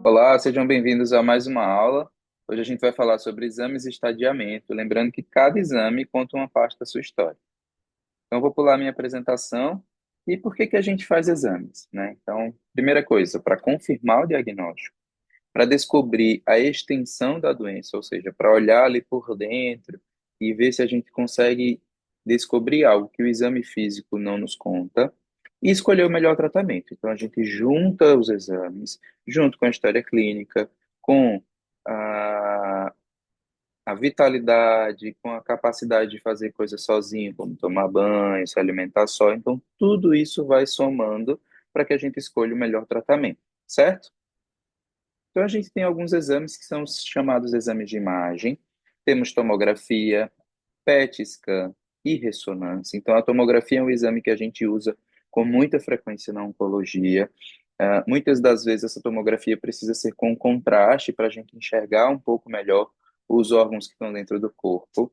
Olá, sejam bem-vindos a mais uma aula. Hoje a gente vai falar sobre exames e estadiamento, lembrando que cada exame conta uma parte da sua história. Então, eu vou pular minha apresentação e por que que a gente faz exames, né? Então, primeira coisa, para confirmar o diagnóstico, para descobrir a extensão da doença, ou seja, para olhar ali por dentro e ver se a gente consegue descobrir algo que o exame físico não nos conta e escolher o melhor tratamento. Então, a gente junta os exames, junto com a história clínica, com a, a vitalidade, com a capacidade de fazer coisas sozinho, como tomar banho, se alimentar só. Então, tudo isso vai somando para que a gente escolha o melhor tratamento, certo? Então, a gente tem alguns exames que são os chamados exames de imagem. Temos tomografia, PET scan e ressonância. Então, a tomografia é um exame que a gente usa com muita frequência na oncologia. Muitas das vezes, essa tomografia precisa ser com contraste para a gente enxergar um pouco melhor os órgãos que estão dentro do corpo.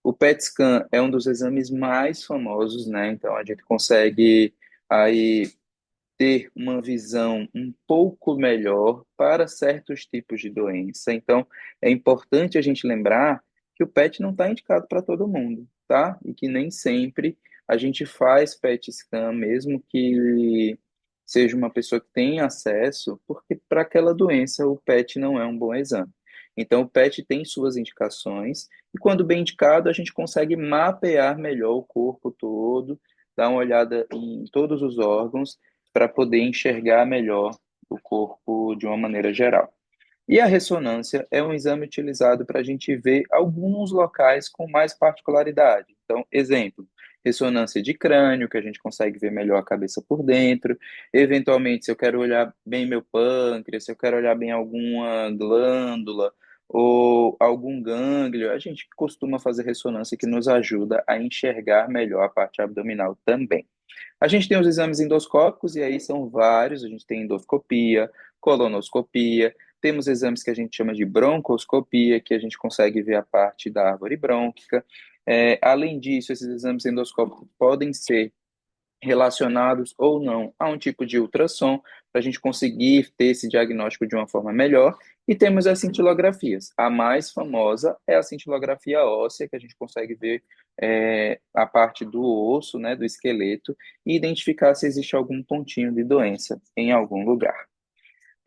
O PET scan é um dos exames mais famosos, né? Então, a gente consegue aí ter uma visão um pouco melhor para certos tipos de doença. Então, é importante a gente lembrar que o PET não está indicado para todo mundo, tá? E que nem sempre a gente faz PET scan, mesmo que seja uma pessoa que tenha acesso, porque para aquela doença o PET não é um bom exame. Então, o PET tem suas indicações, e quando bem indicado, a gente consegue mapear melhor o corpo todo, dar uma olhada em todos os órgãos para poder enxergar melhor o corpo de uma maneira geral. E a ressonância é um exame utilizado para a gente ver alguns locais com mais particularidade. Então, exemplo, ressonância de crânio, que a gente consegue ver melhor a cabeça por dentro. Eventualmente, se eu quero olhar bem meu pâncreas, se eu quero olhar bem alguma glândula ou algum gânglio, a gente costuma fazer ressonância que nos ajuda a enxergar melhor a parte abdominal também. A gente tem os exames endoscópicos, e aí são vários. A gente tem endoscopia, colonoscopia, temos exames que a gente chama de broncoscopia, que a gente consegue ver a parte da árvore brônquica. Além disso, esses exames endoscópicos podem ser relacionados ou não a um tipo de ultrassom, para a gente conseguir ter esse diagnóstico de uma forma melhor. E temos as cintilografias. A mais famosa é a cintilografia óssea, que a gente consegue ver a parte do osso, né, do esqueleto, e identificar se existe algum pontinho de doença em algum lugar.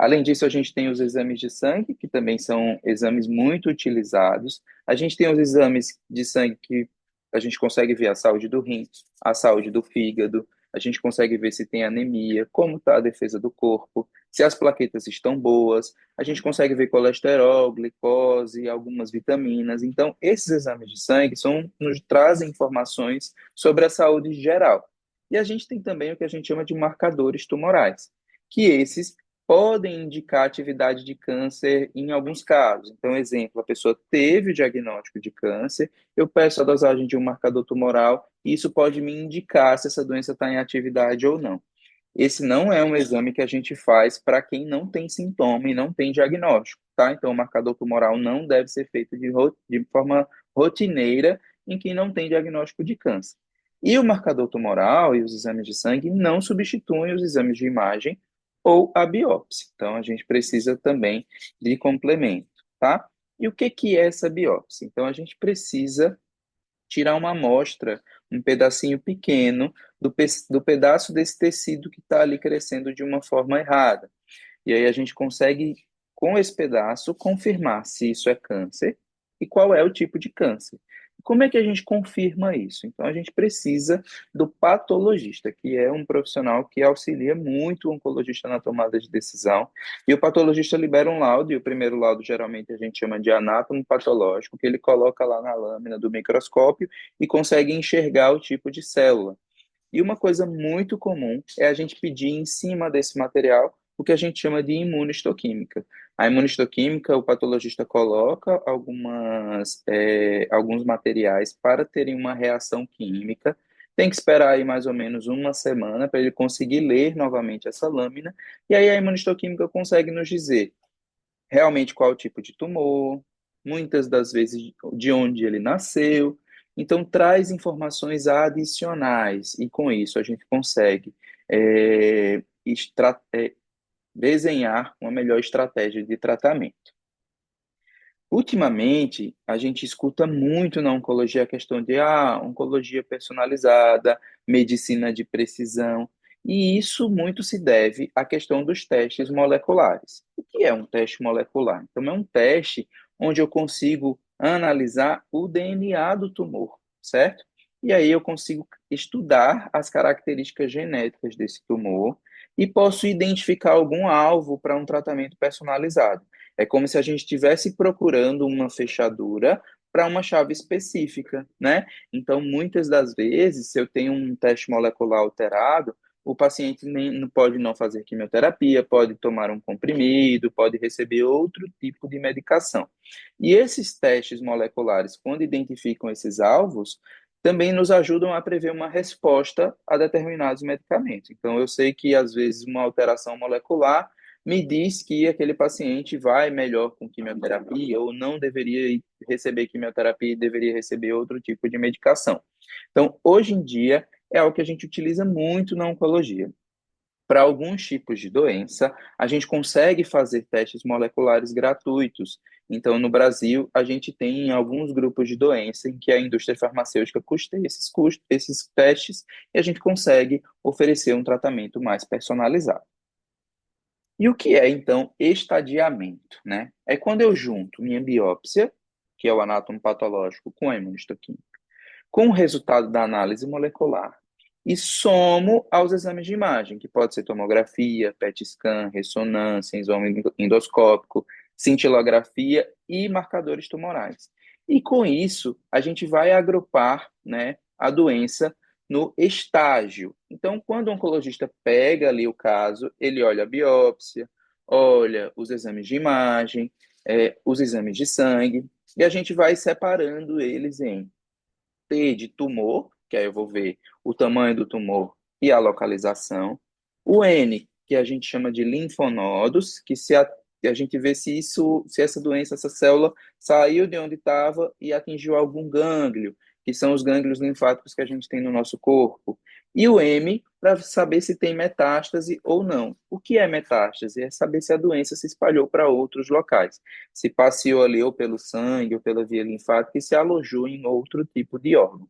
Além disso, a gente tem os exames de sangue, que também são exames muito utilizados. A gente tem os exames de sangue que a gente consegue ver a saúde do rim, a saúde do fígado, a gente consegue ver se tem anemia, como está a defesa do corpo, se as plaquetas estão boas, a gente consegue ver colesterol, glicose, algumas vitaminas. Então, esses exames de sangue nos trazem informações sobre a saúde geral. E a gente tem também o que a gente chama de marcadores tumorais, que esses podem indicar atividade de câncer em alguns casos. Então, exemplo, a pessoa teve o diagnóstico de câncer, eu peço a dosagem de um marcador tumoral, e isso pode me indicar se essa doença está em atividade ou não. Esse não é um exame que a gente faz para quem não tem sintoma e não tem diagnóstico, tá? Então, o marcador tumoral não deve ser feito de forma rotineira em quem não tem diagnóstico de câncer. E o marcador tumoral e os exames de sangue não substituem os exames de imagem ou a biópsia. Então, a gente precisa também de complemento, tá? E o que que é essa biópsia? Então, a gente precisa tirar uma amostra, um pedacinho pequeno do pedaço desse tecido que está ali crescendo de uma forma errada. E aí a gente consegue, com esse pedaço, confirmar se isso é câncer e qual é o tipo de câncer. Como é que a gente confirma isso? Então, a gente precisa do patologista, que é um profissional que auxilia muito o oncologista na tomada de decisão. E o patologista libera um laudo, e o primeiro laudo geralmente a gente chama de anátomo patológico, que ele coloca lá na lâmina do microscópio e consegue enxergar o tipo de célula. E uma coisa muito comum é a gente pedir em cima desse material o que a gente chama de imunohistoquímica. A imunohistoquímica, o patologista coloca alguns materiais para terem uma reação química. Tem que esperar aí mais ou menos uma semana para ele conseguir ler novamente essa lâmina. E aí a imunohistoquímica consegue nos dizer realmente qual é o tipo de tumor, muitas das vezes de onde ele nasceu. Então, traz informações adicionais, e com isso a gente consegue é, desenhar uma melhor estratégia de tratamento. Ultimamente, a gente escuta muito na oncologia a questão de oncologia personalizada, medicina de precisão, e isso muito se deve à questão dos testes moleculares. O que é um teste molecular? Então, é um teste onde eu consigo analisar o DNA do tumor, certo? E aí eu consigo estudar as características genéticas desse tumor e posso identificar algum alvo para um tratamento personalizado. É como se a gente estivesse procurando uma fechadura para uma chave específica, né? Então, muitas das vezes, se eu tenho um teste molecular alterado, o paciente nem, pode não fazer quimioterapia, pode tomar um comprimido, pode receber outro tipo de medicação. E esses testes moleculares, quando identificam esses alvos, também nos ajudam a prever uma resposta a determinados medicamentos. Então, eu sei que, às vezes, uma alteração molecular me diz que aquele paciente vai melhor com quimioterapia ou não deveria receber quimioterapia e deveria receber outro tipo de medicação. Então, hoje em dia, é algo que a gente utiliza muito na oncologia. Para alguns tipos de doença, a gente consegue fazer testes moleculares gratuitos. Então, no Brasil, a gente tem alguns grupos de doença em que a indústria farmacêutica custeia esses testes e a gente consegue oferecer um tratamento mais personalizado. E o que é, então, estadiamento, né? É quando eu junto minha biópsia, que é o anátomo patológico, com a imunistoquímica, com o resultado da análise molecular, e somo aos exames de imagem, que pode ser tomografia, PET scan, ressonância, exame endoscópico, cintilografia e marcadores tumorais. E com isso, a gente vai agrupar, né, a doença no estágio. Então, quando o oncologista pega ali o caso, ele olha a biópsia, olha os exames de imagem, os exames de sangue, e a gente vai separando eles em T de tumor, que aí eu vou ver o tamanho do tumor e a localização. O N, que a gente chama de linfonodos, que a gente vê se essa doença, essa célula saiu de onde estava e atingiu algum gânglio, que são os gânglios linfáticos que a gente tem no nosso corpo. E o M, para saber se tem metástase ou não. O que é metástase? É saber se a doença se espalhou para outros locais. Se passeou ali ou pelo sangue ou pela via linfática e se alojou em outro tipo de órgão.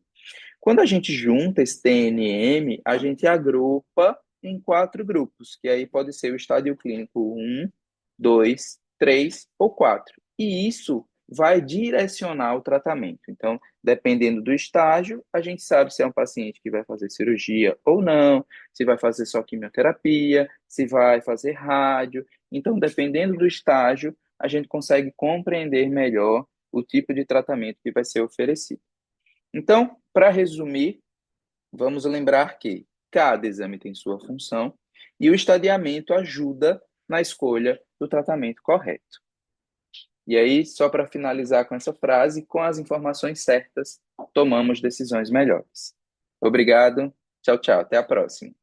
Quando a gente junta esse TNM, a gente agrupa em quatro grupos, que aí pode ser o estádio clínico um, 2, 3 ou 4. E isso vai direcionar o tratamento. Então, dependendo do estágio, a gente sabe se é um paciente que vai fazer cirurgia ou não, se vai fazer só quimioterapia, se vai fazer rádio. Então, dependendo do estágio, a gente consegue compreender melhor o tipo de tratamento que vai ser oferecido. Então, para resumir, vamos lembrar que cada exame tem sua função e o estadiamento ajuda na escolha do tratamento correto. E aí, só para finalizar com essa frase, com as informações certas, tomamos decisões melhores. Obrigado. Tchau, tchau. Até a próxima.